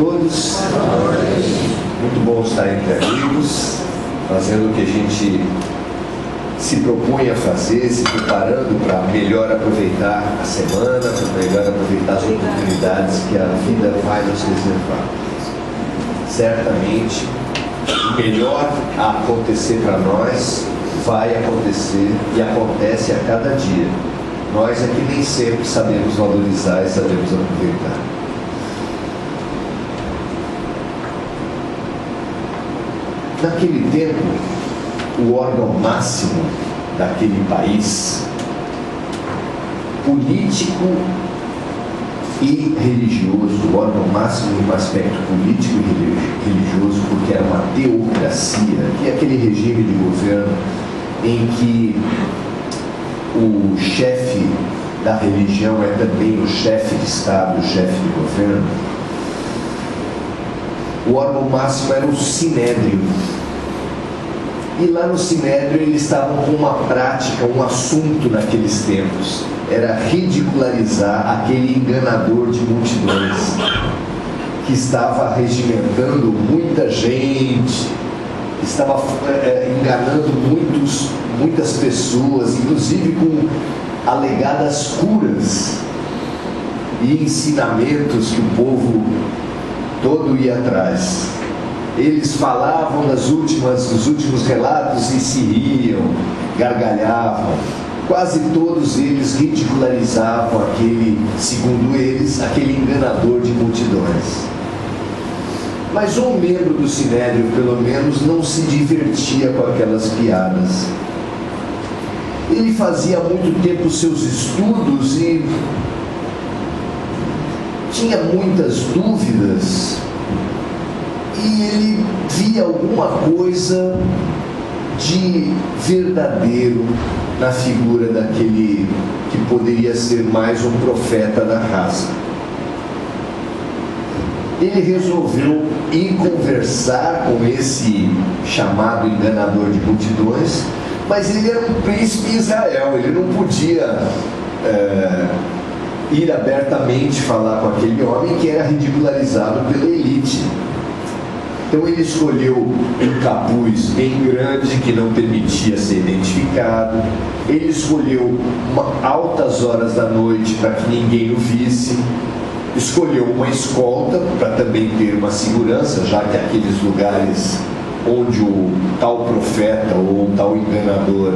todos. Muito bom estar entre amigos, fazendo o que a gente se propõe a fazer, se preparando para melhor aproveitar a semana, para melhor aproveitar as oportunidades que a vida vai nos reservar. Certamente, o melhor a acontecer para nós vai acontecer e acontece a cada dia. Nós é que nem sempre sabemos valorizar e sabemos aproveitar. Naquele tempo, o órgão máximo daquele país, político e religioso, o órgão máximo no aspecto político e religioso, porque era uma teocracia, que é aquele regime de governo em que o chefe da religião é também o chefe de Estado, o chefe de governo. O órgão máximo era o Sinédrio. E lá no Sinédrio eles estavam com uma prática, um assunto naqueles tempos. Era ridicularizar aquele enganador de multidões que estava regimentando muita gente, estava enganando muitas pessoas, inclusive com alegadas curas e ensinamentos que o povo todo ia atrás. Eles falavam dos últimos relatos e se riam, gargalhavam. Quase todos eles ridicularizavam segundo eles, aquele enganador de multidões. Mas um membro do Sinédrio, pelo menos, não se divertia com aquelas piadas. Ele fazia há muito tempo seus estudos e tinha muitas dúvidas, e ele via alguma coisa de verdadeiro na figura daquele que poderia ser mais um profeta da raça. Ele resolveu ir conversar com esse chamado enganador de multidões, mas ele era um príncipe de Israel, ele não podia ir abertamente falar com aquele homem que era ridicularizado pela elite. Então ele escolheu um capuz bem grande que não permitia ser identificado. Ele escolheu altas horas da noite para que ninguém o visse. Escolheu uma escolta para também ter uma segurança, já que aqueles lugares onde o tal profeta ou o tal enganador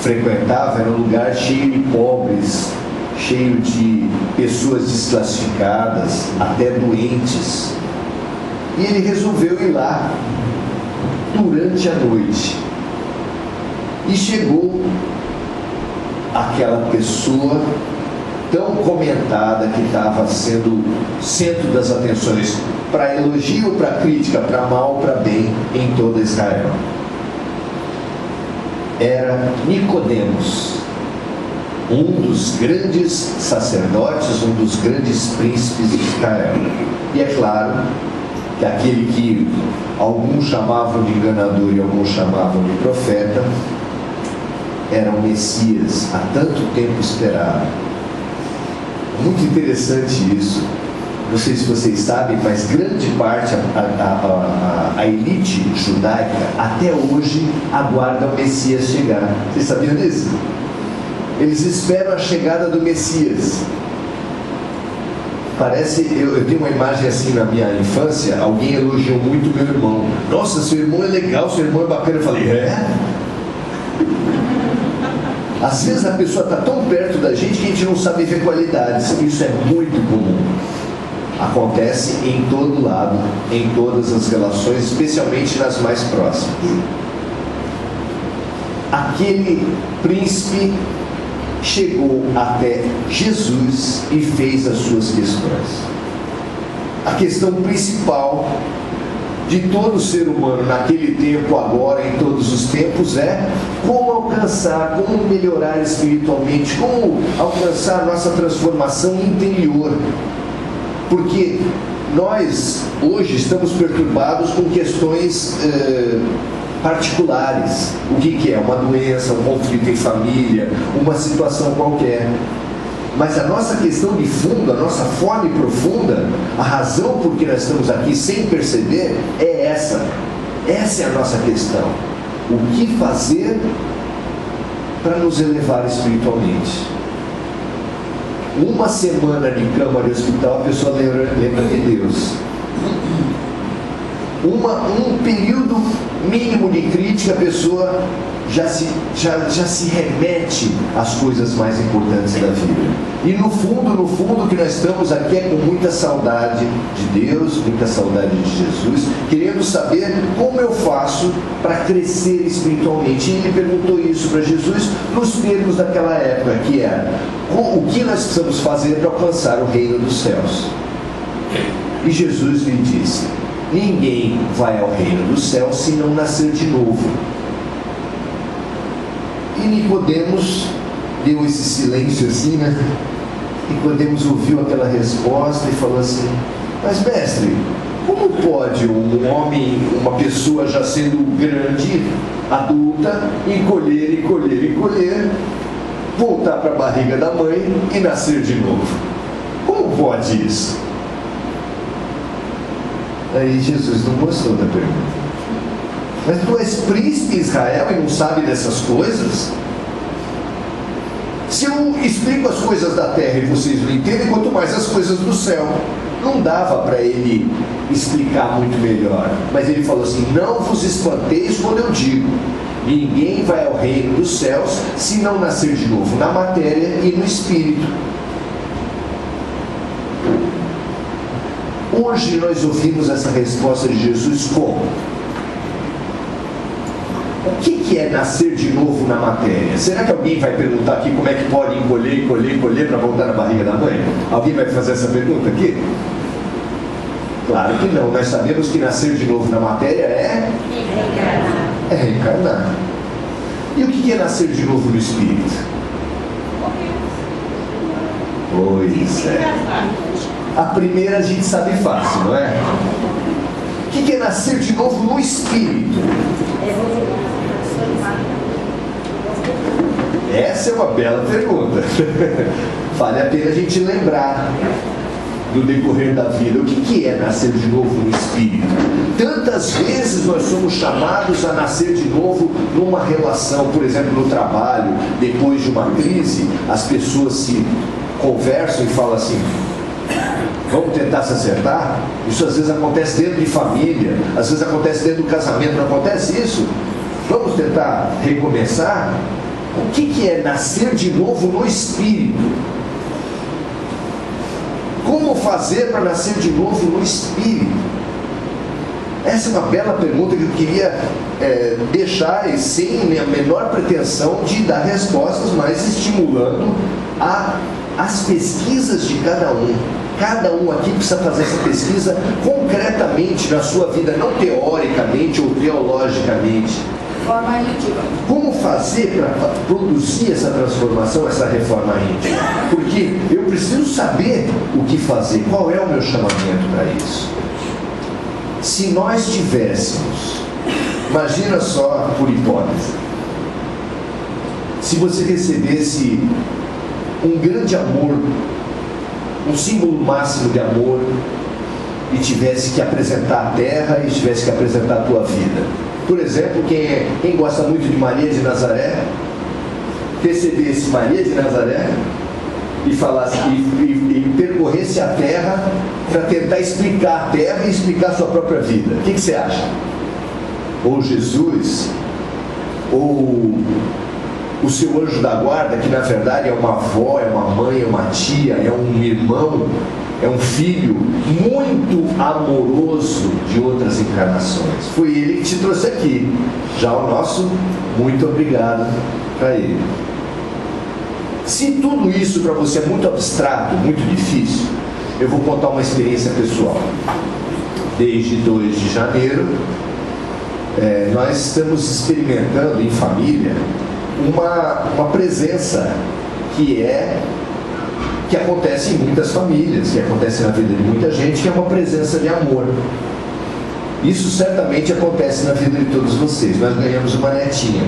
frequentava era um lugar cheio de pobres, cheio de pessoas desclassificadas, até doentes. E ele resolveu ir lá durante a noite. E chegou aquela pessoa tão comentada, que estava sendo centro das atenções, para elogio, para crítica, para mal, para bem, em toda Israel. Era Nicodemos, um dos grandes sacerdotes, um dos grandes príncipes de Israel. E é claro que aquele que alguns chamavam de enganador e alguns chamavam de profeta era o Messias, há tanto tempo esperado. Muito interessante isso. Não sei se vocês sabem, mas grande parte, a elite judaica até hoje aguarda o Messias chegar. Vocês sabiam disso? Eles esperam a chegada do Messias. Parece, eu tenho uma imagem assim na minha infância, alguém elogiou muito meu irmão. Nossa, seu irmão é legal, seu irmão é bacana. Eu falei, é? Às vezes a pessoa está tão perto da gente que a gente não sabe ver qualidades. Isso é muito comum. Acontece em todo lado, em todas as relações, especialmente nas mais próximas. Aquele príncipe chegou até Jesus e fez as suas questões. A questão principal de todo ser humano naquele tempo, agora, em todos os tempos, é como alcançar, como melhorar espiritualmente, como alcançar nossa transformação interior. Porque nós, hoje, estamos perturbados com questões particulares. O que é? Uma doença, um conflito em família, uma situação qualquer. Mas a nossa questão de fundo, a nossa fome profunda, a razão por que nós estamos aqui sem perceber é essa. Essa é a nossa questão. O que fazer para nos elevar espiritualmente? Uma semana de cama de hospital, a pessoa lembra de Deus. Um período mínimo de crítica, a pessoa já se remete às coisas mais importantes da vida. E no fundo, o que nós estamos aqui é com muita saudade de Deus, muita saudade de Jesus, querendo saber como eu faço para crescer espiritualmente. E ele perguntou isso para Jesus nos termos daquela época, que era: o que nós precisamos fazer para alcançar o reino dos céus? E Jesus lhe disse: ninguém vai ao reino dos céus se não nascer de novo. E Nicodemos deu esse silêncio assim, né? Nicodemos ouviu aquela resposta e falou assim: mas mestre, como pode um homem, uma pessoa já sendo grande, adulta, encolher, voltar para a barriga da mãe e nascer de novo? Como pode isso? Aí Jesus não gostou da pergunta. Mas tu és príncipe de Israel e não sabe dessas coisas? Se eu explico as coisas da terra e vocês não entendem, quanto mais as coisas do céu. Não dava para ele explicar muito melhor. Mas ele falou assim: não vos espanteis quando eu digo: ninguém vai ao reino dos céus se não nascer de novo na matéria e no espírito. Hoje nós ouvimos essa resposta de Jesus como? O que é nascer de novo na matéria? Será que alguém vai perguntar aqui como é que pode encolher para voltar na barriga da mãe? Alguém vai fazer essa pergunta aqui? Claro que não. Nós sabemos que nascer de novo na matéria é reencarnar. E o que é nascer de novo no espírito? Pois é. A primeira a gente sabe fácil, não é? O que é nascer de novo no espírito? Essa é uma bela pergunta. Vale a pena a gente lembrar no decorrer da vida. O que é nascer de novo no espírito? Tantas vezes nós somos chamados a nascer de novo numa relação, por exemplo, no trabalho. Depois de uma crise, as pessoas se conversam e falam assim: vamos tentar se acertar? Isso às vezes acontece dentro de família, às vezes acontece dentro do casamento. Não acontece isso? Vamos tentar recomeçar? O que é nascer de novo no espírito? Como fazer para nascer de novo no espírito? Essa é uma bela pergunta que eu queria deixar sem a menor pretensão de dar respostas, mas estimulando as pesquisas de cada um. Cada um aqui precisa fazer essa pesquisa concretamente na sua vida, não teoricamente ou teologicamente. Reforma íntima. Como fazer para produzir essa transformação, essa reforma íntima? Porque eu preciso saber o que fazer, qual é o meu chamamento para isso. Se nós tivéssemos, imagina só por hipótese, se você recebesse um grande amor, um símbolo máximo de amor, e tivesse que apresentar a terra e tivesse que apresentar a tua vida. Por exemplo, quem gosta muito de Maria de Nazaré, recebesse Maria de Nazaré e falasse e percorresse a terra para tentar explicar a terra e explicar a sua própria vida. O que você acha? Ou Jesus, ou o seu anjo da guarda, que na verdade é uma avó, é uma mãe, é uma tia, é um irmão, é um filho muito amoroso de outras encarnações. Foi ele que te trouxe aqui. Já o nosso muito obrigado para ele. Se tudo isso para você é muito abstrato, muito difícil, eu vou contar uma experiência pessoal. Desde 2 de janeiro, nós estamos experimentando em família uma presença que acontece em muitas famílias, que acontece na vida de muita gente, que é uma presença de amor. Isso certamente acontece na vida de todos vocês. Nós ganhamos uma netinha.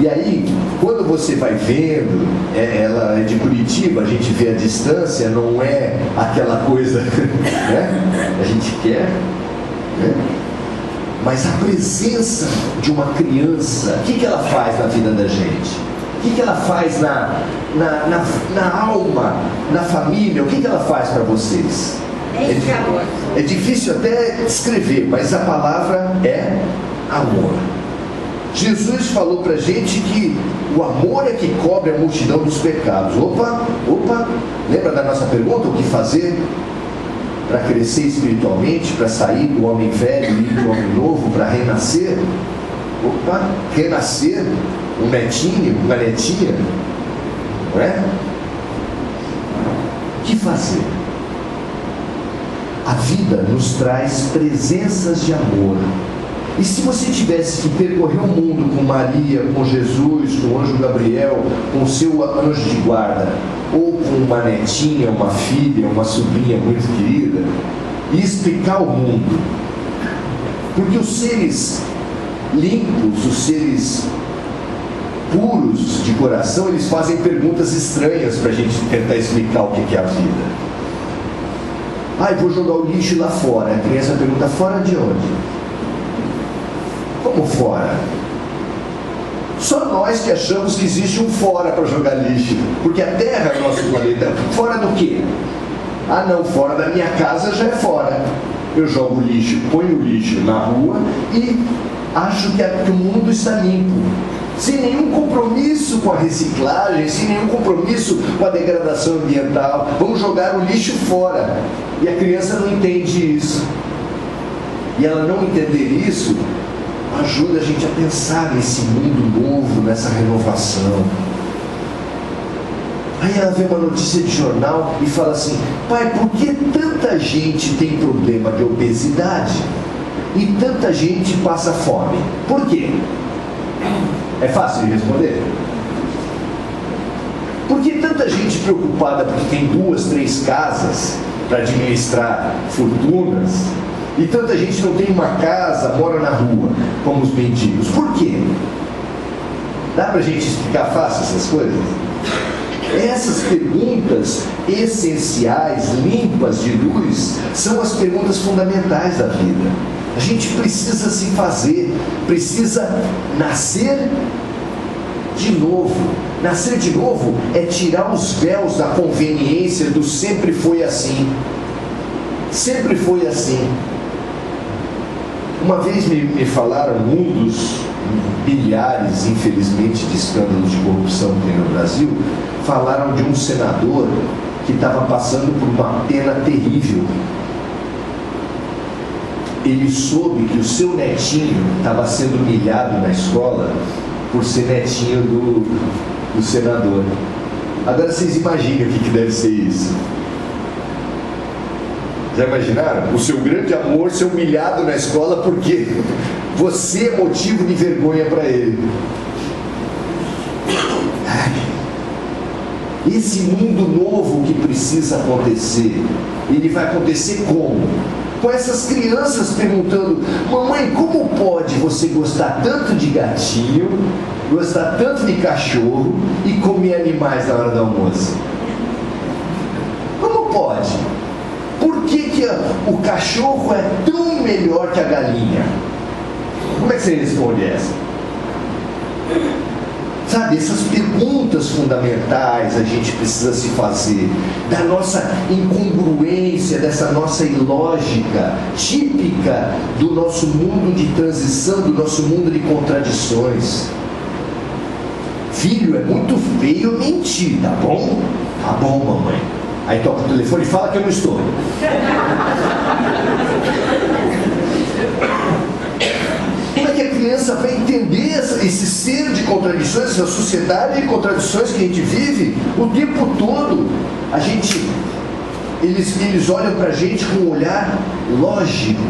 E aí, quando você vai vendo, ela é de Curitiba, a gente vê a distância, não é aquela coisa, né? A gente quer, né? Mas a presença de uma criança, o que ela faz na vida da gente? O que ela faz na alma, na família? O que ela faz para vocês? É difícil até descrever, mas a palavra é amor. Jesus falou para a gente que o amor é que cobre a multidão dos pecados. Opa, lembra da nossa pergunta? O que fazer para crescer espiritualmente, para sair do homem velho e ir do homem novo, para renascer? Opa, renascer, um netinho, uma netinha, não é? O que fazer? A vida nos traz presenças de amor. E se você tivesse que percorrer o mundo com Maria, com Jesus, com o anjo Gabriel, com o seu anjo de guarda, ou com uma netinha, uma filha, uma sobrinha muito querida, e explicar o mundo, porque os seres limpos, os seres puros de coração, eles fazem perguntas estranhas para a gente tentar explicar o que é a vida. Eu vou jogar o lixo lá fora. A criança pergunta, fora de onde? Como fora? Só nós que achamos que existe um fora para jogar lixo, porque a Terra é o nosso planeta. Fora do quê? Não, fora da minha casa já é fora. Eu jogo o lixo, ponho o lixo na rua e acho que o mundo está limpo, sem nenhum compromisso com a reciclagem, sem nenhum compromisso com a degradação ambiental. Vamos jogar o lixo fora. E a criança não entende isso. E ela não entender isso ajuda a gente a pensar nesse mundo novo, nessa renovação. Aí ela vê uma notícia de jornal e fala assim, pai, por que tanta gente tem problema de obesidade e tanta gente passa fome? Por quê? É fácil de responder? Por que tanta gente preocupada porque tem 2, 3 casas para administrar fortunas e tanta gente não tem uma casa, mora na rua, como os mendigos? Por quê? Dá para a gente explicar fácil essas coisas? Essas perguntas essenciais, limpas de luz, são as perguntas fundamentais da vida. A gente precisa se fazer, precisa nascer de novo. Nascer de novo é tirar os véus da conveniência do sempre foi assim. Sempre foi assim. Uma vez me falaram, um dos milhares, infelizmente, de escândalos de corrupção que tem no Brasil, falaram de um senador que estava passando por uma pena terrível. Ele soube que o seu netinho estava sendo humilhado na escola por ser netinho do senador. Agora vocês imaginem o que deve ser isso. Já imaginaram? O seu grande amor ser humilhado na escola porque você é motivo de vergonha para ele. Esse mundo novo que precisa acontecer, ele vai acontecer como? Com essas crianças perguntando, mamãe, como pode você gostar tanto de gatinho, gostar tanto de cachorro e comer animais na hora do almoço? Como pode? Por que o cachorro é tão melhor que a galinha? Como é que você responde essa? Sabe, essas perguntas fundamentais a gente precisa se fazer, da nossa incongruência, dessa nossa ilógica, típica do nosso mundo de transição, do nosso mundo de contradições. Filho, é muito feio mentir, tá bom? Tá bom, mamãe. Aí toca o telefone e fala que eu não estou. Como é que a criança vai entender esse ser de contradições, essa sociedade de contradições que a gente vive o tempo todo? Eles olham para a gente com um olhar lógico,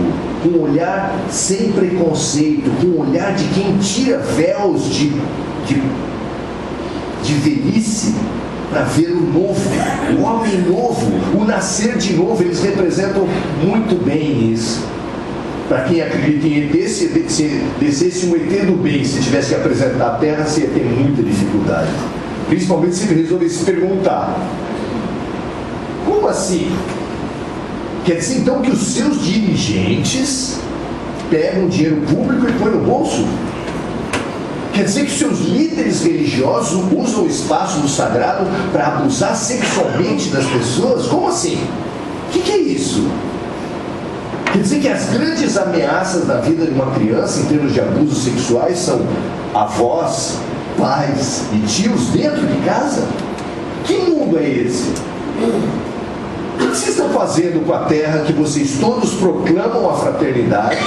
com um olhar sem preconceito, com um olhar de quem tira véus de velhice para ver o novo, o homem novo, o nascer de novo. Eles representam muito bem isso. Para quem acredita em ET, se descesse um ET do bem, se tivesse que apresentar a Terra, você ia ter muita dificuldade. Principalmente se ele resolvesse perguntar: como assim? Quer dizer então que os seus dirigentes pegam dinheiro público e põem no bolso? Quer dizer que os seus líderes religiosos usam o espaço do sagrado para abusar sexualmente das pessoas? Como assim? O que é isso? Quer dizer que as grandes ameaças da vida de uma criança em termos de abusos sexuais são avós, pais e tios dentro de casa? Que mundo é esse? O que vocês estão fazendo com a terra que vocês todos proclamam a fraternidade,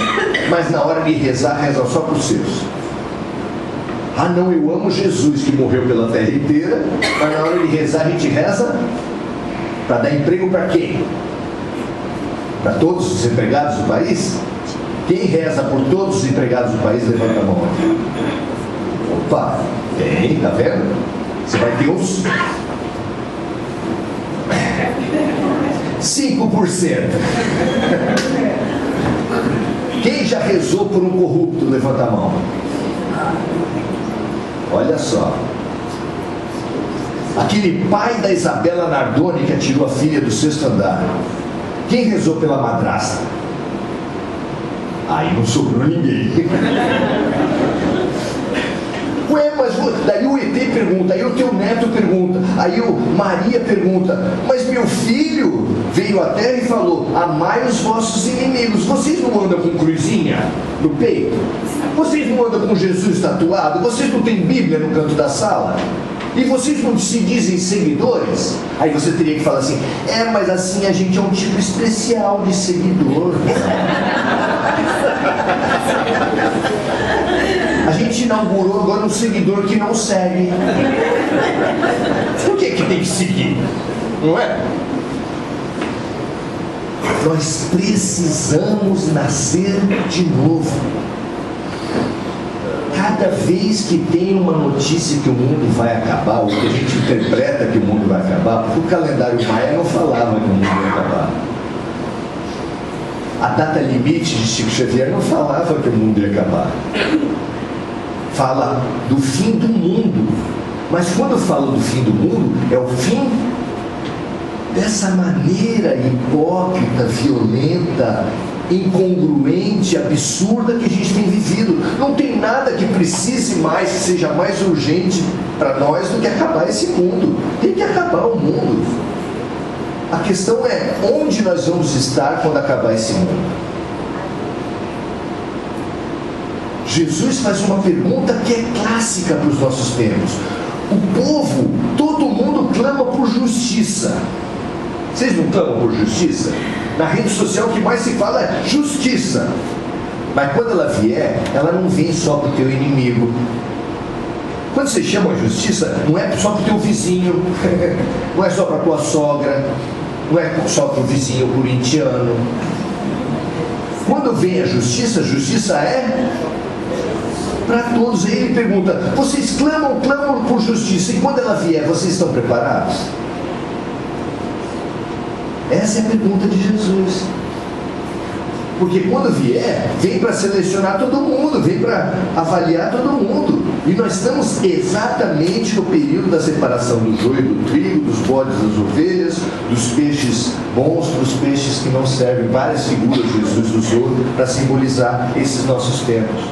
mas na hora de rezar, rezam só para os seus? Ah não, eu amo Jesus que morreu pela terra inteira, mas na hora de rezar a gente reza para dar emprego para quem? Para todos os empregados do país? Quem reza por todos os empregados do país, levanta a mão aqui. Opa, tem, tá vendo? Você vai ter uns 5%. Quem já rezou por um corrupto, levanta a mão. Olha só. Aquele pai da Isabela Nardoni que atirou a filha do 6º andar. Quem rezou pela madrasta? Aí não sobrou ninguém. Ué, mas daí o ET pergunta, aí o teu neto pergunta, aí o Maria pergunta, mas meu filho veio à terra e falou: amai os vossos inimigos. Vocês não andam com cruzinha no peito? Vocês não andam com Jesus tatuado? Vocês não têm Bíblia no canto da sala? E vocês não se dizem seguidores? Aí você teria que falar assim: mas assim a gente é um tipo especial de seguidor. A gente inaugurou agora um seguidor que não segue. Por que tem que seguir? Não é? Nós precisamos nascer de novo. Cada vez que tem uma notícia que o mundo vai acabar, ou que a gente interpreta que o mundo vai acabar, porque o calendário maia não falava que o mundo ia acabar. A data limite de Chico Xavier não falava que o mundo ia acabar. Fala do fim do mundo. Mas quando fala do fim do mundo, é o fim dessa maneira hipócrita, violenta, incongruente, absurda que a gente tem vivido. Não tem nada que precise mais, que seja mais urgente para nós do que acabar esse mundo. Tem que acabar o mundo. A questão é onde nós vamos estar quando acabar esse mundo. Jesus faz uma pergunta que é clássica para os nossos tempos. O povo, todo mundo clama por justiça. Vocês não clamam por justiça? Na rede social o que mais se fala é justiça. Mas quando ela vier, ela não vem só para o teu inimigo. Quando você chama a justiça, não é só para o teu vizinho, não é só para a tua sogra, não é só para o vizinho corintiano. Quando vem a justiça é para todos. Aí ele pergunta: vocês clamam por justiça, e quando ela vier, vocês estão preparados? Essa é a pergunta de Jesus. Porque quando vier, vem para selecionar todo mundo, vem para avaliar todo mundo. E nós estamos exatamente no período da separação do joio do trigo, dos bodes das ovelhas, dos peixes bons, dos peixes que não servem. Várias figuras Jesus usou para simbolizar esses nossos tempos.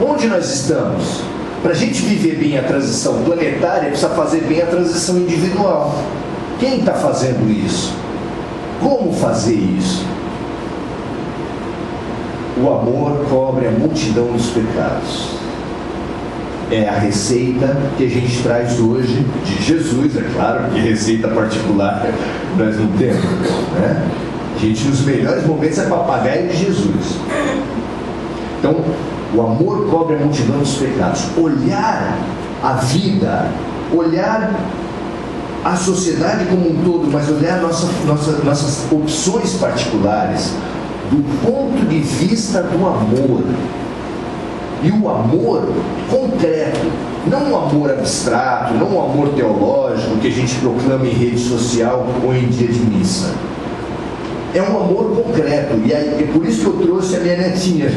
Onde nós estamos? Para a gente viver bem a transição planetária, precisa fazer bem a transição individual. Quem está fazendo isso? Como fazer isso? O amor cobre a multidão dos pecados. É a receita que a gente traz hoje de Jesus, é claro, que receita particular nós não temos, né? A gente, nos melhores momentos, é papagaio de Jesus. Então, o amor cobre a multidão dos pecados. Olhar a vida, olhar a sociedade como um todo, mas olhar nossas opções particulares do ponto de vista do amor. E o amor concreto, não o amor abstrato, não o amor teológico que a gente proclama em rede social ou em dia de missa. é um amor concreto. E aí, é por isso que eu trouxe a minha netinha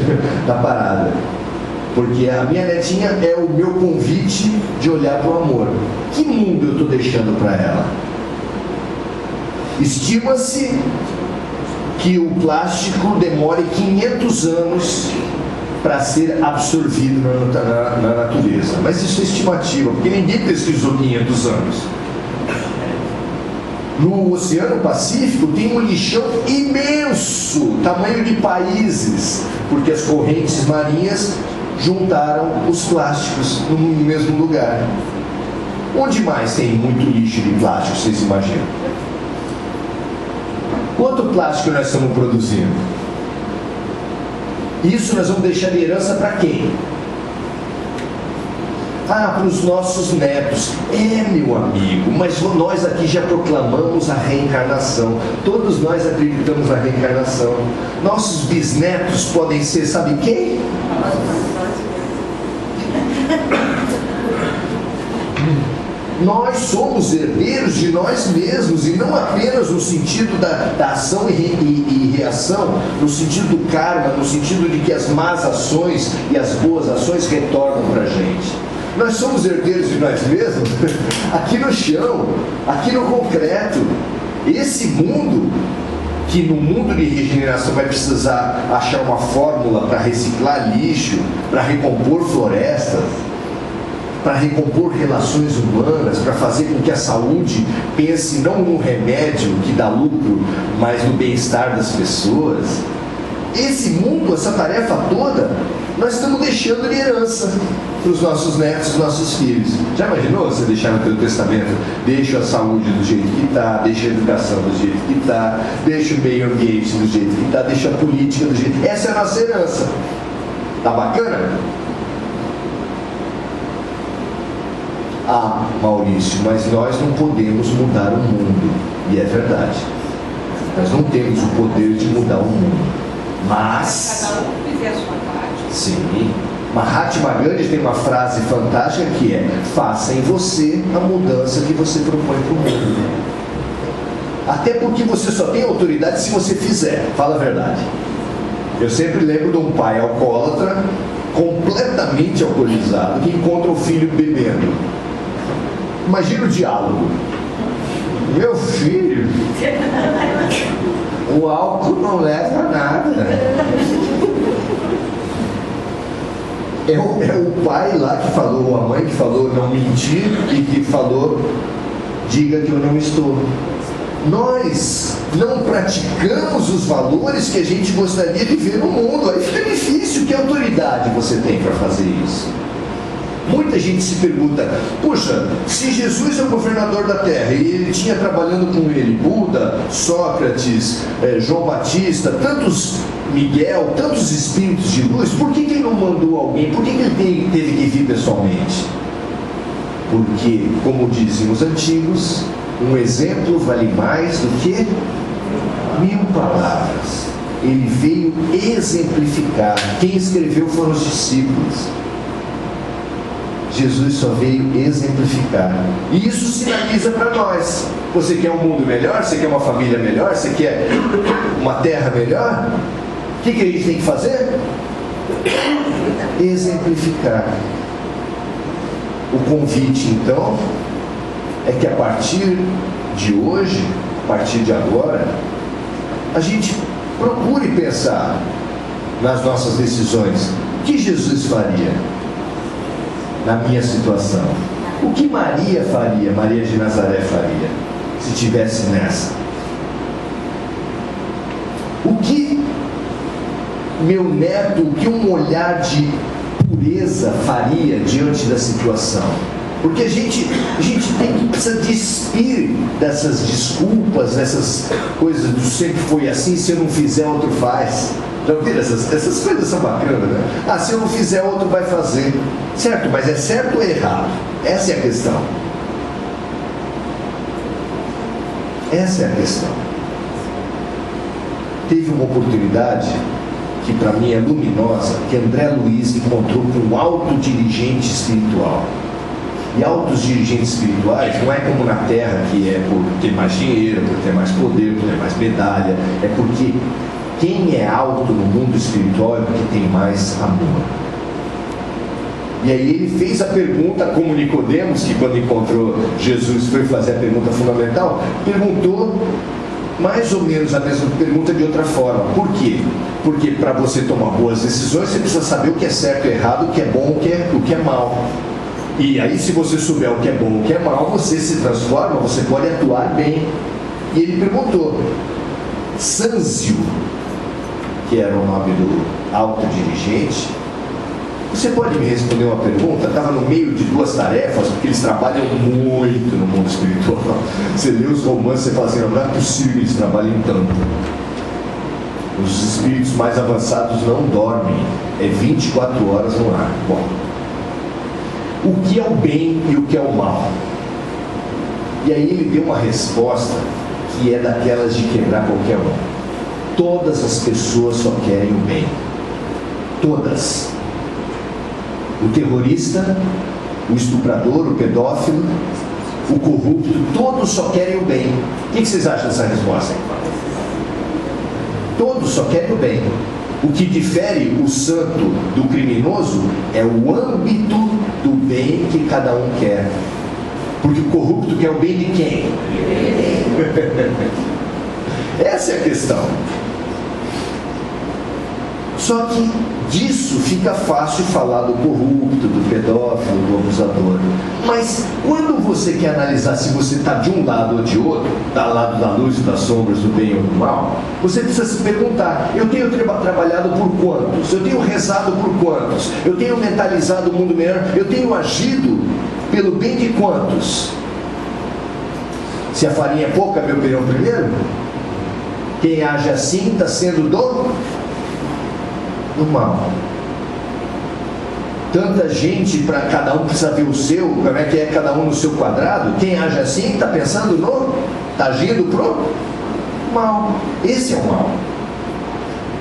da parada. Porque a minha netinha é o meu convite de olhar para o amor. Que mundo eu estou deixando para ela? Estima-se que o plástico demore 500 anos para ser absorvido na natureza. Mas isso é estimativa, porque ninguém pesquisou 500 anos. No Oceano Pacífico tem um lixão imenso, tamanho de países, porque as correntes marinhas juntaram os plásticos no mesmo lugar. Onde mais tem muito lixo de plástico, vocês imaginam? Quanto plástico nós estamos produzindo? Isso nós vamos deixar de herança para quem? Para os nossos netos. Meu amigo, mas nós aqui já proclamamos a reencarnação. Todos nós acreditamos na reencarnação. Nossos bisnetos podem ser, sabe quem? Nós somos herdeiros de nós mesmos, e não apenas no sentido da ação e reação, no sentido do karma, no sentido de que as más ações e as boas ações retornam para a gente. Nós somos herdeiros de nós mesmos aqui no chão, aqui no concreto. Esse mundo, que no mundo de regeneração vai precisar achar uma fórmula para reciclar lixo, para recompor florestas, para recompor relações humanas, para fazer com que a saúde pense não no remédio que dá lucro, mas no bem-estar das pessoas. Esse mundo, essa tarefa toda, nós estamos deixando de herança para os nossos netos, os nossos filhos. Já imaginou você deixar no teu testamento? Deixa a saúde do jeito que está, deixa a educação do jeito que está, deixa o meio ambiente do jeito que está, deixa a política do jeito que está. Essa é a nossa herança. Tá bacana? Maurício, mas nós não podemos mudar o mundo. E é verdade. Nós não temos o poder de mudar o mundo. Mas... cada um fizer a sua parte. Sim. Mahatma Gandhi tem uma frase fantástica que é: faça em você a mudança que você propõe para o mundo. Até porque você só tem autoridade se você fizer. Fala a verdade. Eu sempre lembro de um pai alcoólatra, completamente alcoolizado, que encontra o filho bebendo. Imagina o diálogo. Meu filho, o álcool não leva a nada. É o pai lá que falou, ou a mãe que falou não mentir, e que falou diga que eu não estou. Nós não praticamos os valores que a gente gostaria de ver no mundo. Aí fica difícil. Que autoridade você tem para fazer isso? Muita gente se pergunta: puxa, se Jesus é o governador da terra e ele tinha trabalhando com ele Buda, Sócrates, João Batista, tantos Miguel, tantos espíritos de luz, por que ele não mandou alguém? Por que ele teve que vir pessoalmente? Porque, como dizem os antigos, um exemplo vale mais do que 1000 palavras. Ele veio exemplificar. Quem escreveu foram os discípulos. Jesus só veio exemplificar. E isso sinaliza para nós. Você quer um mundo melhor? Você quer uma família melhor? Você quer uma terra melhor? O que a gente tem que fazer? Exemplificar. O convite, então, é que a partir de hoje, a partir de agora, a gente procure pensar nas nossas decisões. O que Jesus faria na minha situação? O que Maria faria, Maria de Nazaré faria, se estivesse nessa? O que meu neto, o que um olhar de pureza faria diante da situação? Porque a gente precisa despir dessas desculpas, dessas coisas do sempre foi assim, se eu não fizer, outro faz. Já ouviram? Essas coisas são bacanas, né? Se eu não fizer, outro vai fazer. Certo, mas é certo ou é errado? Essa é a questão. Essa é a questão. Teve uma oportunidade que para mim é luminosa, que André Luiz encontrou com um alto dirigente espiritual. E altos dirigentes espirituais não é como na terra, que é por ter mais dinheiro, por ter mais poder, por ter mais medalha. É porque quem é alto no mundo espiritual é porque tem mais amor. E aí ele fez a pergunta, como Nicodemos, que quando encontrou Jesus foi fazer a pergunta fundamental, perguntou mais ou menos a mesma pergunta de outra forma. Por quê? Porque para você tomar boas decisões, você precisa saber o que é certo e errado, o que é bom, o que é mal. E aí, se você souber o que é bom e o que é mal, você se transforma, você pode atuar bem. E ele perguntou, Sanzio, que era o nome do alto dirigente, você pode me responder uma pergunta? Estava no meio de duas tarefas, porque eles trabalham muito no mundo espiritual. Você lê os romances e fala assim, não é possível que eles trabalhem tanto. Os espíritos mais avançados não dormem, é 24 horas no ar. Bom, o que é o bem e o que é o mal? E aí ele deu uma resposta que é daquelas de quebrar qualquer um. Todas as pessoas só querem o bem. Todas. O terrorista, o estuprador, o pedófilo, o corrupto, todos só querem o bem. O que vocês acham dessa resposta? Todos só querem o bem. O que difere o santo do criminoso é o âmbito do bem que cada um quer. Porque o corrupto quer o bem de quem? Essa é a questão. Só que disso fica fácil falar do corrupto, do pedófilo, do abusador. Mas quando você quer analisar se você está de um lado ou de outro, do lado da luz e das sombras, do bem ou do mal, você precisa se perguntar, eu tenho trabalhado por quantos? Eu tenho rezado por quantos? Eu tenho mentalizado o mundo melhor? Eu tenho agido pelo bem de quantos? Se a farinha é pouca, meu pirão primeiro? Quem age assim está sendo do mal. Tanta gente, para cada um precisa ver o seu, como é que é cada um no seu quadrado. Quem age assim está pensando está agindo pro mal. Esse é o mal.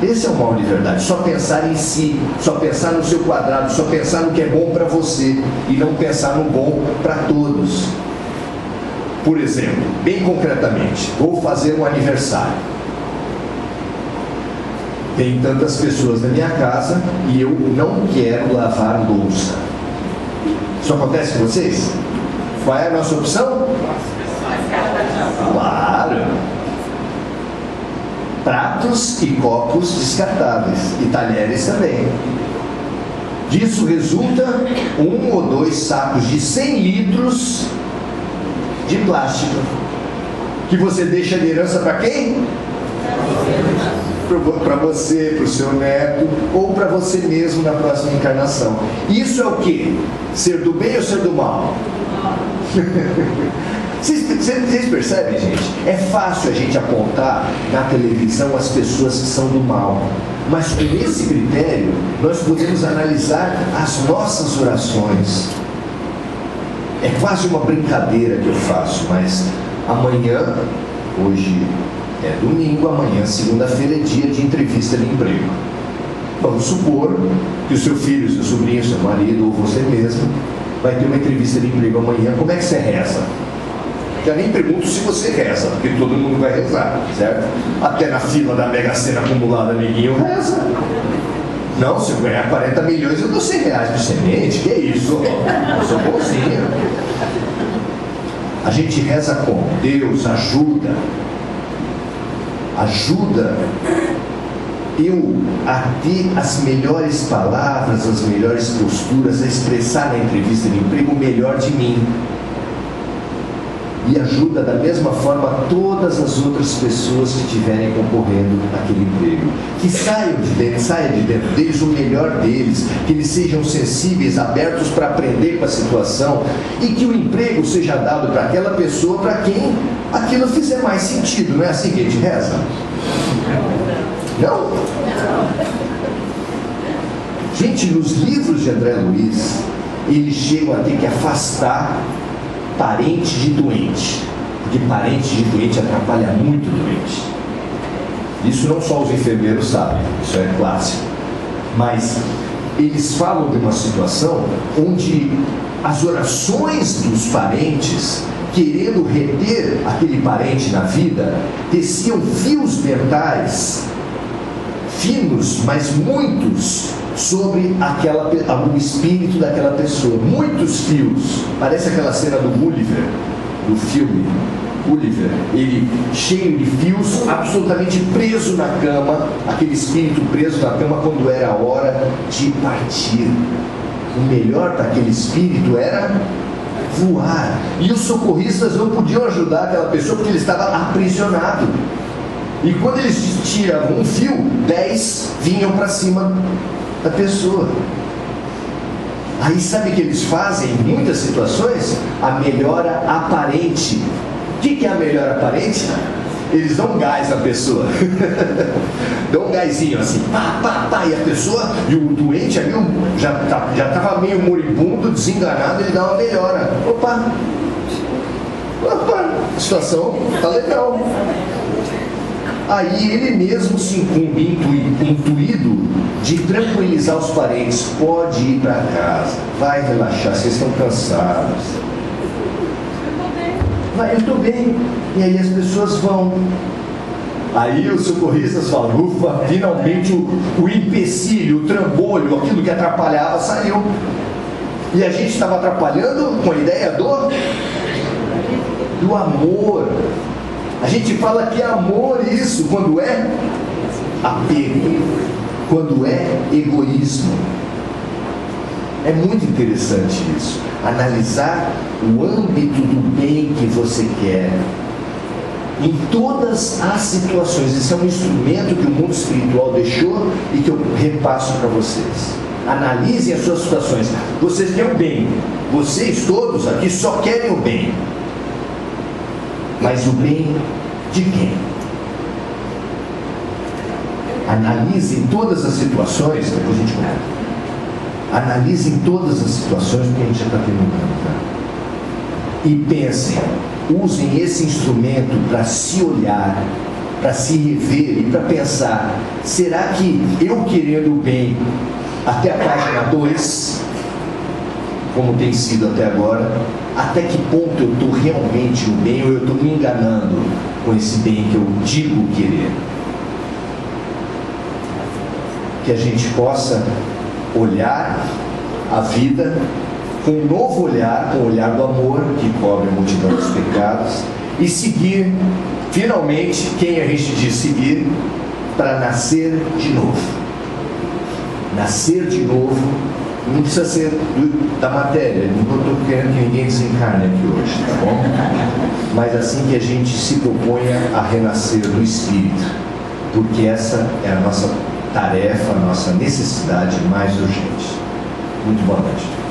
Esse é o mal de verdade. Só pensar em si, só pensar no seu quadrado, só pensar no que é bom para você e não pensar no bom para todos. Por exemplo, bem concretamente, vou fazer um aniversário. Tem tantas pessoas na minha casa e eu não quero lavar louça. Isso acontece com vocês? Qual é a nossa opção? Claro! Pratos e copos descartáveis. E talheres também. Disso resulta 1 ou 2 sacos de 100 litros de plástico. Que você deixa de herança para quem? Para você, para o seu neto, ou para você mesmo na próxima encarnação. Isso é o que? Ser do bem ou ser do mal? Vocês percebem, gente? É fácil a gente apontar na televisão as pessoas que são do mal, mas com esse critério nós podemos analisar as nossas orações. É quase uma brincadeira que eu faço, mas amanhã, hoje é domingo, amanhã, segunda-feira, é dia de entrevista de emprego. Vamos supor que o seu filho, seu sobrinho, seu marido ou você mesmo vai ter uma entrevista de emprego amanhã. Como é que você reza? Já nem pergunto se você reza, porque todo mundo vai rezar, certo? Até na fila da Mega Sena acumulada, amiguinho, reza. Não, se eu ganhar 40 milhões, eu dou 100 reais de semente. Que isso? Eu sou bonzinho. A gente reza como? Deus, ajuda eu a ter as melhores palavras, as melhores posturas, a expressar na entrevista de emprego o melhor de mim. E ajuda da mesma forma todas as outras pessoas que estiverem concorrendo àquele emprego. Que saia de dentro deles o melhor deles, que eles sejam sensíveis, abertos para aprender com a situação e que o emprego seja dado para aquela pessoa para quem aquilo fizer mais sentido. Não é assim que a gente reza? Não? Gente, nos livros de André Luiz, eles chegam a ter que afastar parente de doente, porque parente de doente atrapalha muito o doente. Isso não só os enfermeiros sabem, isso é clássico. Mas eles falam de uma situação onde as orações dos parentes, querendo reter aquele parente na vida, teciam fios mentais finos, mas muitos, sobre o espírito daquela pessoa. Muitos fios. Parece aquela cena do Gulliver, do filme Gulliver, ele cheio de fios, absolutamente preso na cama, aquele espírito preso na cama quando era a hora de partir. O melhor para aquele espírito era voar. E os socorristas não podiam ajudar aquela pessoa porque ele estava aprisionado. E quando eles tiravam um fio, 10 vinham para cima da pessoa. Aí sabe o que eles fazem em muitas situações? A melhora aparente. O que é a melhora aparente? Eles dão gás na pessoa. Dão um gásinho assim, pá, pá, pá, e a pessoa, e o doente ali já estava meio moribundo, desenganado, ele dá uma melhora. Opa, a situação está legal. Aí ele mesmo se incumbe, intuído, de tranquilizar os parentes. Pode ir para casa, vai relaxar, vocês estão cansados. Eu estou bem. E aí as pessoas vão. Aí os socorristas falam, ufa, finalmente o empecilho, o trambolho, aquilo que atrapalhava saiu. E a gente estava atrapalhando com a ideia do amor. A gente fala que é amor isso quando é apego, quando é egoísmo. É muito interessante isso. Analisar o âmbito do bem que você quer em todas as situações. Esse é um instrumento que o mundo espiritual deixou e que eu repasso para vocês. Analisem as suas situações. Vocês querem o bem. Vocês todos aqui só querem o bem. Mas o bem de quem? Analisem todas as situações, depois a gente comenta. Analisem todas as situações, porque a gente já está terminando, tá? E pensem, usem esse instrumento para se olhar, para se rever e para pensar, será que eu querendo o bem até a página 2, como tem sido até agora, até que ponto eu estou realmente no bem ou eu estou me enganando com esse bem que eu digo querer? Que a gente possa olhar a vida com um novo olhar, com o olhar do amor que cobre a multidão dos pecados, e seguir finalmente quem a gente diz seguir, para nascer de novo. Nascer de novo não precisa ser da matéria, não estou querendo que ninguém desencarne aqui hoje, tá bom? Mas assim que a gente se proponha a renascer do Espírito, porque essa é a nossa tarefa, a nossa necessidade mais urgente. Muito boa noite.